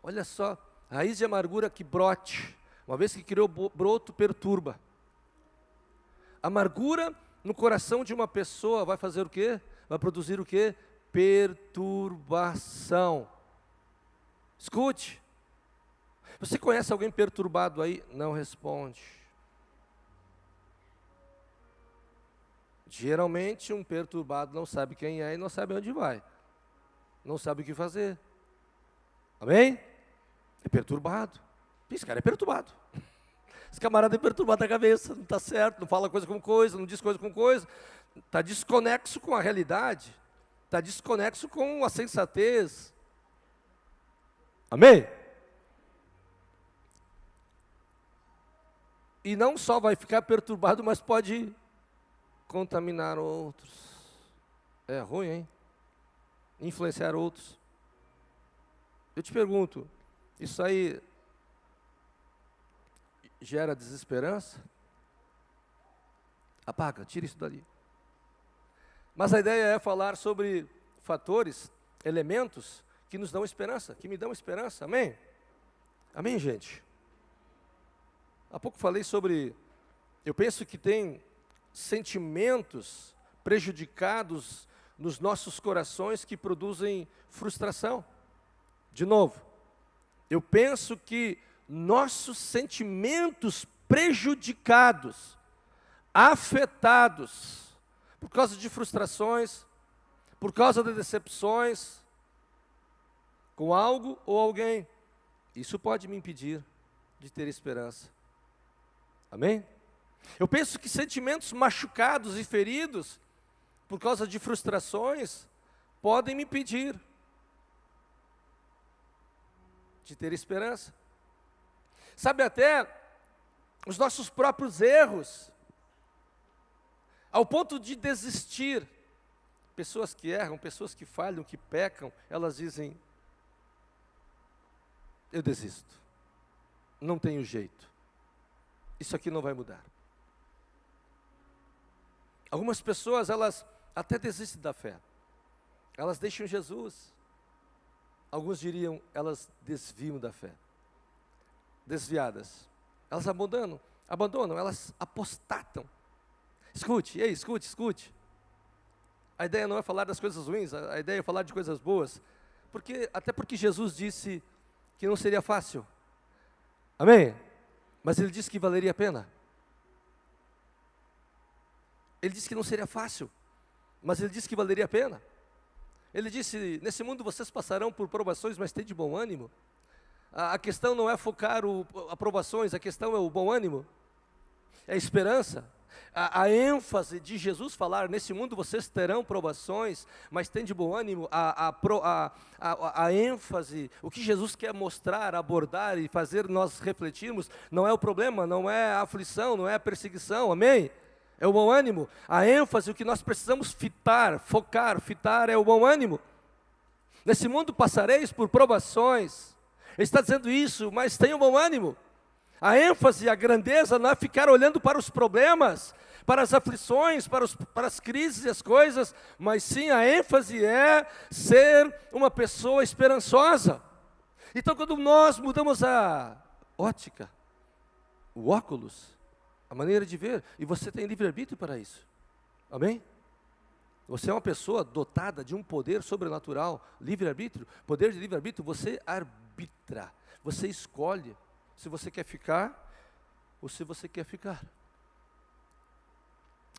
Olha só, raiz de amargura que brote, uma vez que criou broto, perturba. Amargura no coração de uma pessoa vai fazer o quê? Vai produzir o quê? Perturbação. Escute. Você conhece alguém perturbado aí? Não responde. Geralmente um perturbado não sabe quem é e não sabe onde vai. Não sabe o que fazer. Amém? É perturbado. Esse cara é perturbado. Esse camarada é perturbado da cabeça, não está certo, não fala coisa com coisa, não diz coisa com coisa. Está desconexo com a realidade. Está desconexo com a sensatez. Amém? E não só vai ficar perturbado, mas pode contaminar outros. É ruim, hein? Influenciar outros. Eu te pergunto, isso aí gera desesperança? Apaga, tira isso dali. Mas a ideia é falar sobre fatores, elementos que nos dão esperança, que me dão esperança. Amém? Amém, gente? Há pouco falei sobre, eu penso que tem sentimentos prejudicados nos nossos corações que produzem frustração. De novo, eu penso que nossos sentimentos prejudicados, afetados, por causa de frustrações, por causa de decepções, com algo ou alguém, isso pode me impedir de ter esperança. Amém? Eu penso que sentimentos machucados e feridos, por causa de frustrações, podem me impedir de ter esperança. Sabe, até os nossos próprios erros, ao ponto de desistir. Pessoas que erram, pessoas que falham, que pecam, elas dizem, eu desisto, não tenho jeito, isso aqui não vai mudar. Algumas pessoas, elas até desistem da fé, elas deixam Jesus. Alguns diriam, elas desviam da fé. Desviadas. Elas abandonam, elas apostatam. Escute, ei, escute. A ideia não é falar das coisas ruins, a ideia é falar de coisas boas. Até porque Jesus disse que não seria fácil. Amém? Mas Ele disse que valeria a pena. Ele disse que não seria fácil, mas Ele disse que valeria a pena. Ele disse, nesse mundo vocês passarão por provações, mas tem de bom ânimo. A questão não é focar aprovações, a questão é o bom ânimo, é a esperança. A ênfase de Jesus falar, nesse mundo vocês terão provações, mas tem de bom ânimo, a ênfase, o que Jesus quer mostrar, abordar e fazer nós refletirmos, não é o problema, não é a aflição, não é a perseguição, amém? É o bom ânimo. A ênfase, o que nós precisamos fitar é o bom ânimo. Nesse mundo passareis por provações. Ele está dizendo isso, mas tenham bom ânimo. A ênfase, a grandeza não é ficar olhando para os problemas, para as aflições, para as crises e as coisas, mas sim a ênfase é ser uma pessoa esperançosa. Então quando nós mudamos a ótica, o óculos, a maneira de ver, e você tem livre-arbítrio para isso, amém? Você é uma pessoa dotada de um poder sobrenatural, livre-arbítrio, poder de livre-arbítrio, você arbitra, você escolhe se você quer ficar ou se você quer ficar.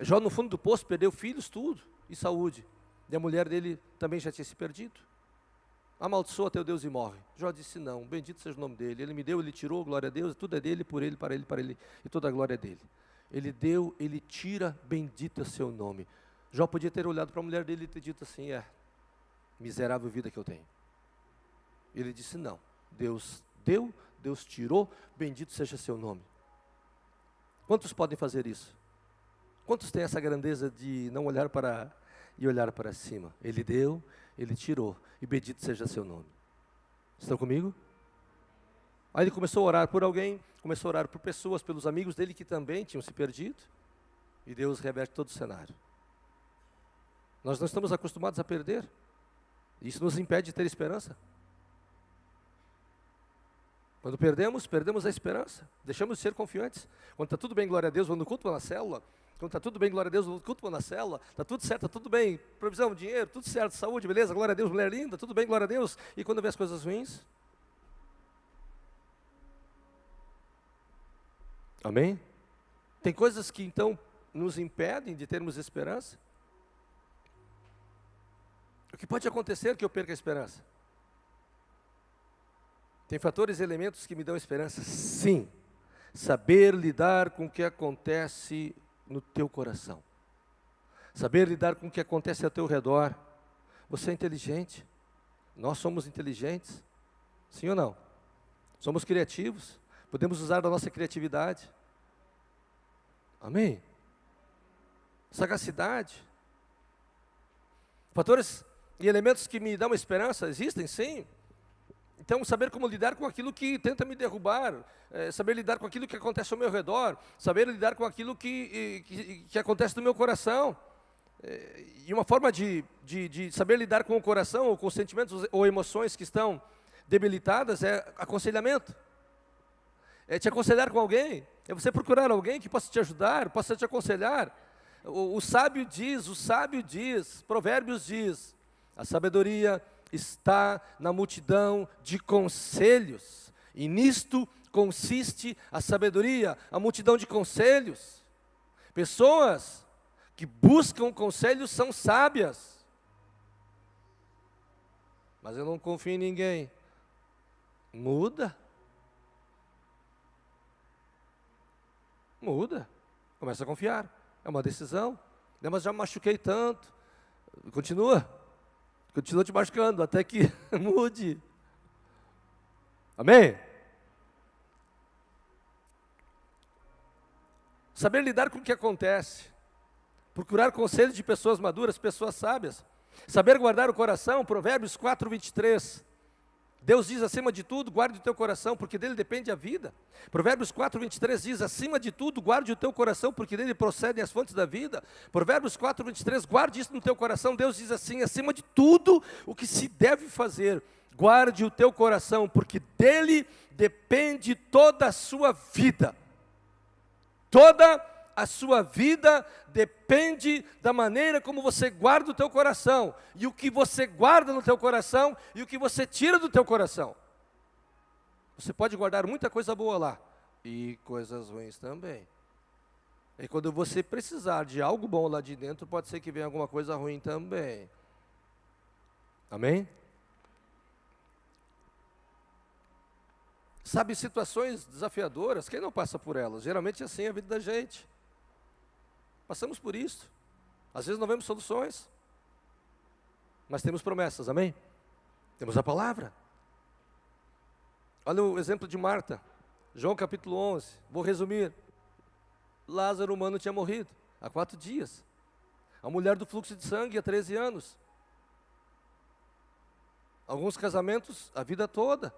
Jó no fundo do poço perdeu filhos, tudo, e saúde, e a mulher dele também já tinha se perdido. Amaldiçoa teu Deus e morre. Jó disse não, bendito seja o nome dele, ele me deu, ele tirou, glória a Deus, tudo é dele, por ele, para ele, e toda a glória é dele. Ele deu, ele tira, bendito é o seu nome. Jó podia ter olhado para a mulher dele e ter dito assim, miserável vida que eu tenho. Ele disse não, Deus deu, Deus tirou, bendito seja seu nome. Quantos podem fazer isso? Quantos têm essa grandeza de não olhar para e olhar para cima? Ele deu, Ele tirou, e bendito seja seu nome. Estão comigo? Aí ele começou a orar por alguém, começou a orar por pessoas, pelos amigos dele que também tinham se perdido, e Deus reverte todo o cenário. Nós não estamos acostumados a perder, isso nos impede de ter esperança. Quando perdemos a esperança, deixamos de ser confiantes. Quando está tudo bem, glória a Deus, vou no culto, vou na célula. Quando está tudo bem, glória a Deus, vou no culto, vou na célula. Está tudo certo, está tudo bem, provisão, dinheiro, tudo certo, saúde, beleza, glória a Deus, mulher linda, tudo bem, glória a Deus. E quando vê as coisas ruins? Amém? Tem coisas que então nos impedem de termos esperança? O que pode acontecer que eu perca a esperança? Tem fatores e elementos que me dão esperança? Sim. Saber lidar com o que acontece no teu coração. Saber lidar com o que acontece ao teu redor. Você é inteligente. Nós somos inteligentes. Sim ou não? Somos criativos. Podemos usar da nossa criatividade. Amém? Sagacidade. Fatores e elementos que me dão esperança existem, sim. Então, saber como lidar com aquilo que tenta me derrubar, saber lidar com aquilo que acontece ao meu redor, saber lidar com aquilo que acontece no meu coração. E uma forma de saber lidar com o coração, ou com sentimentos ou emoções que estão debilitadas, é aconselhamento. É te aconselhar com alguém, é você procurar alguém que possa te ajudar, possa te aconselhar. O sábio diz, Provérbios diz, a sabedoria está na multidão de conselhos, e nisto consiste a sabedoria, a multidão de conselhos. Pessoas que buscam conselhos são sábias. Mas eu não confio em ninguém. Muda. Começa a confiar, é uma decisão. Mas já machuquei tanto. Continua te machucando, até que mude. Amém? Saber lidar com o que acontece. Procurar conselhos de pessoas maduras, pessoas sábias. Saber guardar o coração, Provérbios 4:23. Deus diz, acima de tudo, guarde o teu coração, porque dele depende a vida. Provérbios 4:23 diz, acima de tudo, guarde o teu coração, porque dele procedem as fontes da vida. Provérbios 4:23, guarde isso no teu coração. Deus diz assim, acima de tudo, o que se deve fazer, guarde o teu coração, porque dele depende toda a sua vida. Toda a sua vida depende da maneira como você guarda o teu coração, e o que você guarda no teu coração, e o que você tira do teu coração. Você pode guardar muita coisa boa lá, e coisas ruins também. E quando você precisar de algo bom lá de dentro, pode ser que venha alguma coisa ruim também. Amém? Sabe, situações desafiadoras, quem não passa por elas? Geralmente é assim a vida da gente. Passamos por isso. Às vezes não vemos soluções, mas temos promessas, amém? Temos a palavra. Olha o exemplo de Marta, João capítulo 11, vou resumir. Lázaro humano tinha morrido há 4 dias. A mulher do fluxo de sangue há 13 anos. Alguns casamentos a vida toda.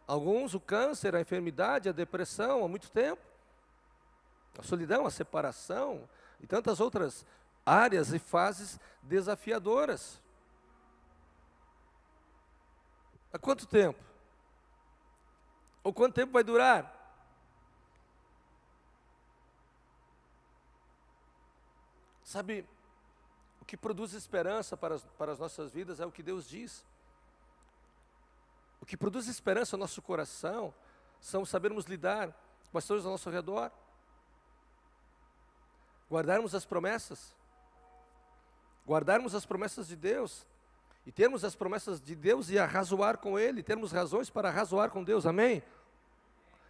Alguns o câncer, a enfermidade, a depressão há muito tempo. A solidão, a separação e tantas outras áreas e fases desafiadoras. Há quanto tempo? Ou quanto tempo vai durar? Sabe, o que produz esperança para as nossas vidas é o que Deus diz. O que produz esperança ao nosso coração são sabermos lidar com as coisas ao nosso redor. Guardarmos as promessas de Deus, e termos as promessas de Deus e arrazoar com Ele, termos razões para arrazoar com Deus, amém?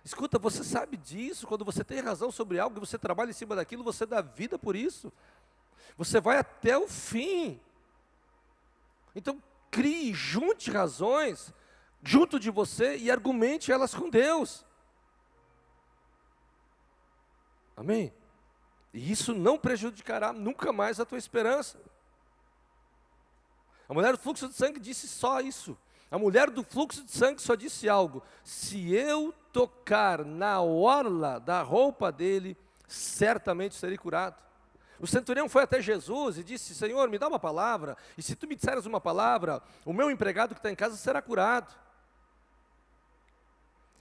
Escuta, você sabe disso, quando você tem razão sobre algo, e você trabalha em cima daquilo, você dá vida por isso, você vai até o fim. Então, crie, junte razões, junto de você, e argumente elas com Deus. Amém? E isso não prejudicará nunca mais a tua esperança. A mulher do fluxo de sangue disse só isso. A mulher do fluxo de sangue só disse algo: se eu tocar na orla da roupa dele, certamente serei curado. O centurião foi até Jesus e disse: Senhor, me dá uma palavra, e se tu me disseres uma palavra, o meu empregado que está em casa será curado.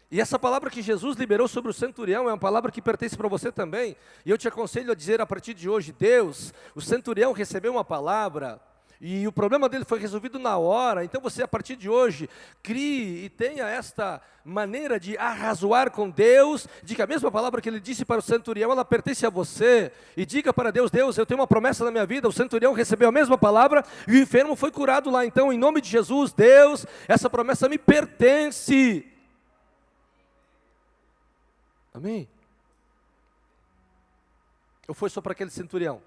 E essa palavra que Jesus liberou sobre o centurião é uma palavra que pertence para você também, e eu te aconselho a dizer a partir de hoje: Deus, o centurião recebeu uma palavra, e o problema dele foi resolvido na hora, então você a partir de hoje, crie e tenha esta maneira de arrazoar com Deus, de que a mesma palavra que ele disse para o centurião, ela pertence a você, e diga para Deus: Deus, eu tenho uma promessa na minha vida, o centurião recebeu a mesma palavra, e o enfermo foi curado lá, então em nome de Jesus, Deus, essa promessa me pertence. Amém? Ou foi só para aquele centurião?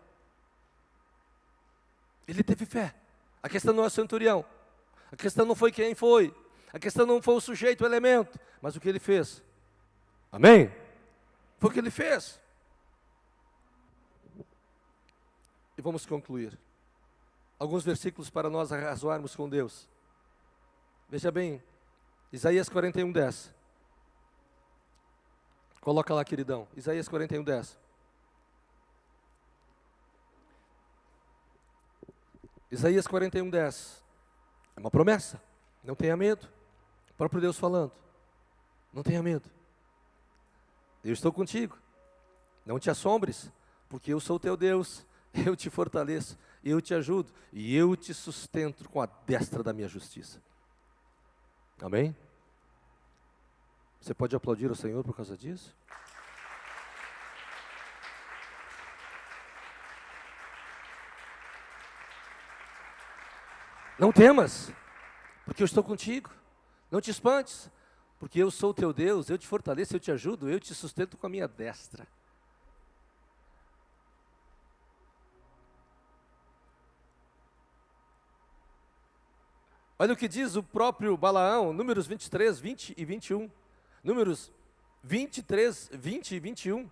Ele teve fé. A questão não é o centurião. A questão não foi quem foi. A questão não foi o sujeito, o elemento. Mas o que ele fez. Amém? Foi o que ele fez. E vamos concluir. Alguns versículos para nós arrazoarmos com Deus. Veja bem, Isaías 41:10. Coloca lá, queridão. Isaías 41:10. Isaías 41:10. É uma promessa. Não tenha medo. O próprio Deus falando. Não tenha medo. Eu estou contigo. Não te assombres, porque eu sou o teu Deus. Eu te fortaleço, eu te ajudo e eu te sustento com a destra da minha justiça. Amém? Você pode aplaudir o Senhor por causa disso? Não temas, porque eu estou contigo. Não te espantes, porque eu sou o teu Deus, eu te fortaleço, eu te ajudo, eu te sustento com a minha destra. Olha o que diz o próprio Balaão, Números 23, 20 e 21. Números 23, 20 e 21.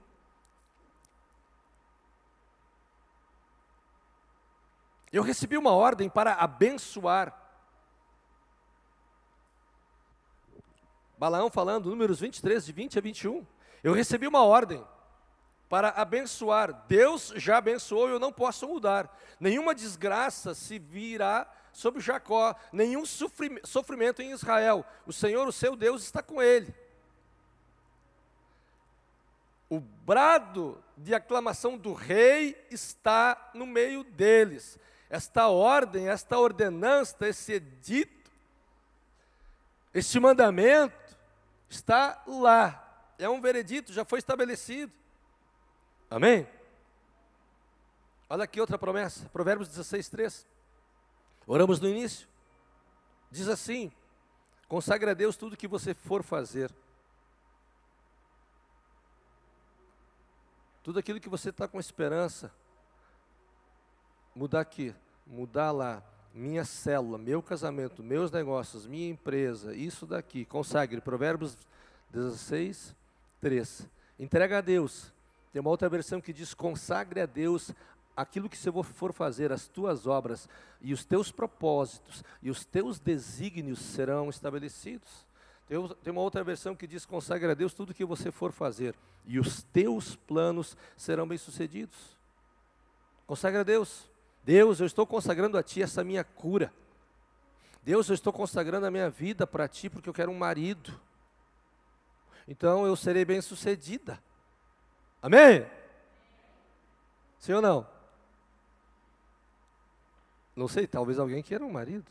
Eu recebi uma ordem para abençoar. Balaão falando, Números 23, de 20 a 21. Eu recebi uma ordem para abençoar. Deus já abençoou e eu não posso mudar. Nenhuma desgraça se virá sobre Jacó, nenhum sofrimento em Israel. O Senhor, o seu Deus, está com ele. O brado de aclamação do rei está no meio deles. Esta ordem, esta ordenança, esse edito, este mandamento está lá. É um veredito, já foi estabelecido. Amém? Olha aqui outra promessa, Provérbios 16, 3. Oramos no início. Diz assim: consagre a Deus tudo que você for fazer. Tudo aquilo que você está com esperança. Mudar aqui, mudar lá. Minha célula, meu casamento, meus negócios, minha empresa, isso daqui. Consagre. Provérbios 16, 3. Entrega a Deus. Tem uma outra versão que diz: consagre a Deus aquilo que você for fazer, as tuas obras, e os teus propósitos, e os teus desígnios serão estabelecidos. Tem uma outra versão que diz: consagre a Deus tudo que você for fazer, e os teus planos serão bem-sucedidos. Consagre a Deus. Deus, eu estou consagrando a Ti essa minha cura. Deus, eu estou consagrando a minha vida para Ti, porque eu quero um marido. Então eu serei bem-sucedida. Amém? Sim ou não? Não sei, talvez alguém queira um marido.